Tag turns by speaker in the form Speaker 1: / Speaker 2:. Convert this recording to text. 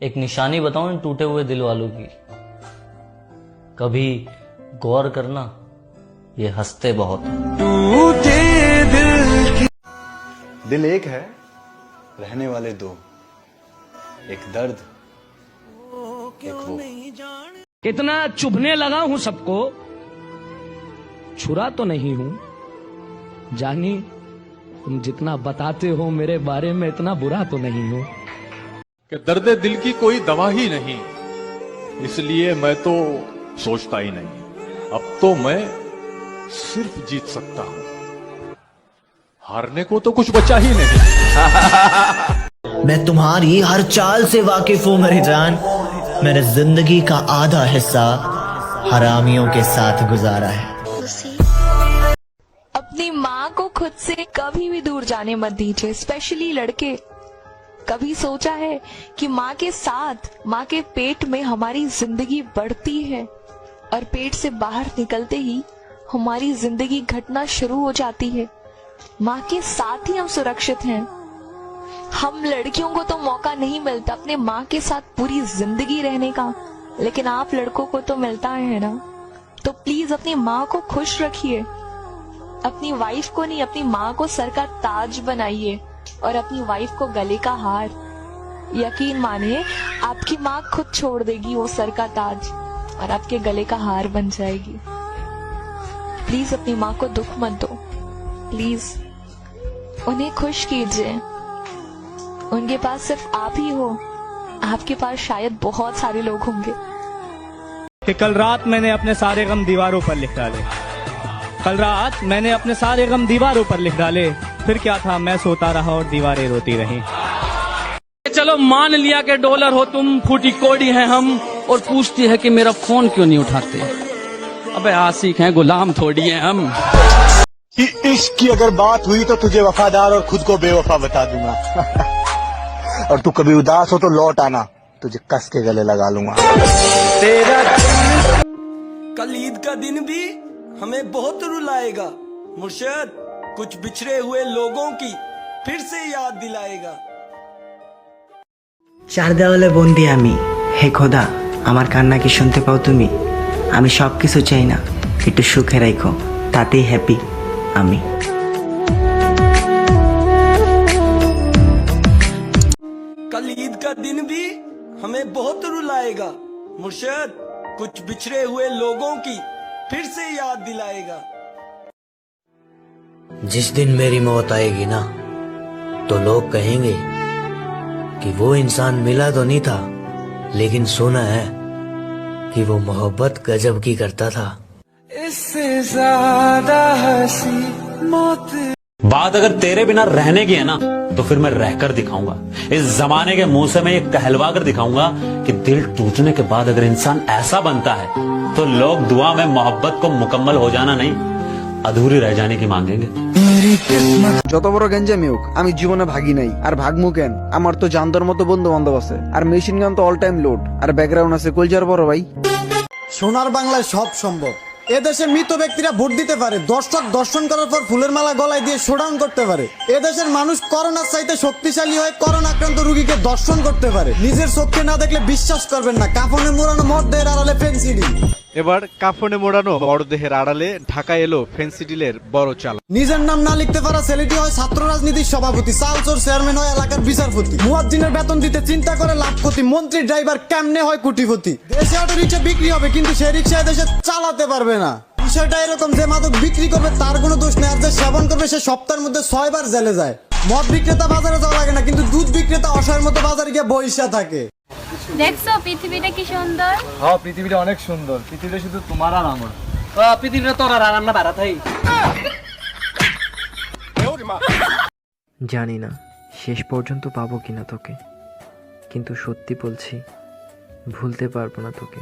Speaker 1: एक निशानी बताऊं इन टूटे हुए दिल वालों की। कभी गौर करना, ये हंसते बहुत हैं।
Speaker 2: टूटे दिल एक है, रहने वाले दो, एक दर्द, एक वो।
Speaker 3: इतना चुभने लगा हूं सबको, छुरा तो नहीं हूं। जानी तुम जितना बताते हो मेरे बारे में, इतना बुरा तो नहीं हूं।
Speaker 4: कि दर्द दिल की कोई दवा ही नहीं, इसलिए मैं तो सोचता ही नहीं। अब तो मैं सिर्फ जीत सकता हूं, हारने को तो कुछ बचा ही नहीं।
Speaker 5: मैं तुम्हारी हर चाल से वाकिफ हूँ मेरी जान। मेरे जिंदगी का आधा हिस्सा हरामियों के साथ गुजारा है।
Speaker 6: अपनी माँ को खुद से कभी भी दूर जाने मत दीजिए, स्पेशली लड़के। कभी सोचा है कि माँ के साथ, माँ के पेट में हमारी जिंदगी बढ़ती है और पेट से बाहर निकलते ही हमारी जिंदगी घटना शुरू हो जाती है। माँ के साथ ही हम सुरक्षित हैं। हम लड़कियों को तो मौका नहीं मिलता अपने माँ के साथ पूरी जिंदगी रहने का, लेकिन आप लड़कों को तो मिलता है ना। तो प्लीज अपनी माँ को खुश रखिए, अपनी वाइफ को नहीं, अपनी माँ को सर का ताज बनाइए और अपनी वाइफ को गले का हार। यकीन मानिए आपकी माँ खुद छोड़ देगी वो सर का ताज और आपके गले का हार बन जाएगी। प्लीज अपनी माँ को दुख मत दो, प्लीज उन्हें खुश कीजिए। उनके पास सिर्फ आप ही हो, आपके पास शायद बहुत सारे लोग होंगे।
Speaker 3: कि कल रात मैंने अपने सारे गम दीवारों पर लिख डाले, कल रात मैंने अपने सारे गम दीवारों पर लिख डाले। फिर क्या था, मैं सोता रहा और दीवारें रोती रही। चलो मान लिया कि डॉलर हो तुम, फूटी कोड़ी है हम, और पूछती है कि मेरा फोन क्यों नहीं उठाते। अबे आशिक हैं, गुलाम थोड़ी हैं हम।
Speaker 7: कि इश्क की अगर बात हुई तो तुझे वफादार और खुद को बेवफा बता दूंगा। और तू कभी उदास हो तो लौट आना, तुझे कस के गले लगा लूंगा।
Speaker 8: तेरा कल ईद का दिन भी हमें बहुत रुलाएगा। मुर्शद कुछ बिछड़े हुए लोगों की फिर से याद दिलाएगा।
Speaker 5: চার দেওয়ালে বন্দি আমি, হে খোদা আমার কান্না কি শুনতে পাও তুমি? আমি সব কিছু চাই না, একটু সুখে রাখো, তাতেই হ্যাপি আমি।
Speaker 8: कल ईद का दिन भी हमें बहुत रुलाएगा। मुर्शद कुछ बिछड़े हुए लोगों की फिर से याद दिलाएगा।
Speaker 5: जिस दिन मेरी मौत आएगी ना, तो लोग कहेंगे कि वो इंसान मिला तो नहीं था, लेकिन सुना है कि वो मोहब्बत गजब की करता था।
Speaker 8: इससे ज्यादा हंसी मौत।
Speaker 9: बात अगर तेरे बिना रहने की है ना, तो फिर मैं रहकर दिखाऊंगा। इस जमाने के मुंह से मैं ये कहलवा कर दिखाऊंगा कि दिल टूटने के बाद अगर इंसान ऐसा बनता है, तो लोग दुआ में मोहब्बत को मुकम्मल हो जाना नहीं, अधूरी रह जाने की मांगेंगे।
Speaker 10: যত বড় গেঞ্জামি হোক, আমি জীবনে ভাগি নাই আর ভাগমু কেন? আমার তো জানদার মতো বন্ধু বান্ধব আছে, আর মেশিন গান তো অল টাইম লোড, আর ব্যাকগ্রাউন্ড আছে কলজার বড় ভাই।
Speaker 7: সোনার বাংলায় সব সম্ভব। এদেশে মৃত ব্যক্তিরা ভোট দিতে পারে, দর্শক দর্শন করার পর ফুলের মালা গলায় দিয়ে শোডাউন করতে পারে। এদেশের মানুষ করোনার চাইতে শক্তিশালী হয়ে করোনা আক্রান্ত রোগীকে দর্শন করতে পারে। নিজের চোখে না দেখলে বিশ্বাস করবেন না, কাফনে মোড়ানো মরদেহের আড়ালে ফেন্সিডিল।
Speaker 11: এবার কাফনে মোড়ানো মরদেহের আড়ালে ঢাকা এলো ফেন্সিডিলের বড় চাল।
Speaker 7: নিজের নাম না লিখতে পারা ছেলেটি হয় ছাত্র রাজনীতির সভাপতি, চালচোর চেয়ারম্যান হয় এলাকার বিচারপতি, মুয়াজ্জিনের বেতন দিতে চিন্তা করে লাখপতি, মন্ত্রী ড্রাইভার কেমনে হয় কোটিপতি। দেশে অটো রিক্সা বিক্রি হবে কিন্তু সেই রিক্সা দেশে চালাতে পারবে না। বিষয়টা এরকম, যে মাদক বিক্রি করবে তার কোনো দোষ নেই, আর যে সেবন করবে সে সপ্তাহের মধ্যে 6 বার জেলে যায়। মদ বিক্রেতা বাজারে যাওয়া লাগে না, কিন্তু দুধ বিক্রেতা অসহায়ের মতো বাজারে গিয়ে বইসা থাকে।
Speaker 12: দেখছো পৃথিবীটা কি সুন্দর?
Speaker 13: হ্যাঁ পৃথিবীটা অনেক সুন্দর, পৃথিবীটা শুধু তোমার আর আমার।
Speaker 3: পৃথিবীটা তোর আর আমরা বাড়া থাই।
Speaker 14: জানি না শেষ পর্যন্ত পাবো কিনা তোকে, কিন্তু সত্যি বলছি ভুলতে পারবো না তোকে।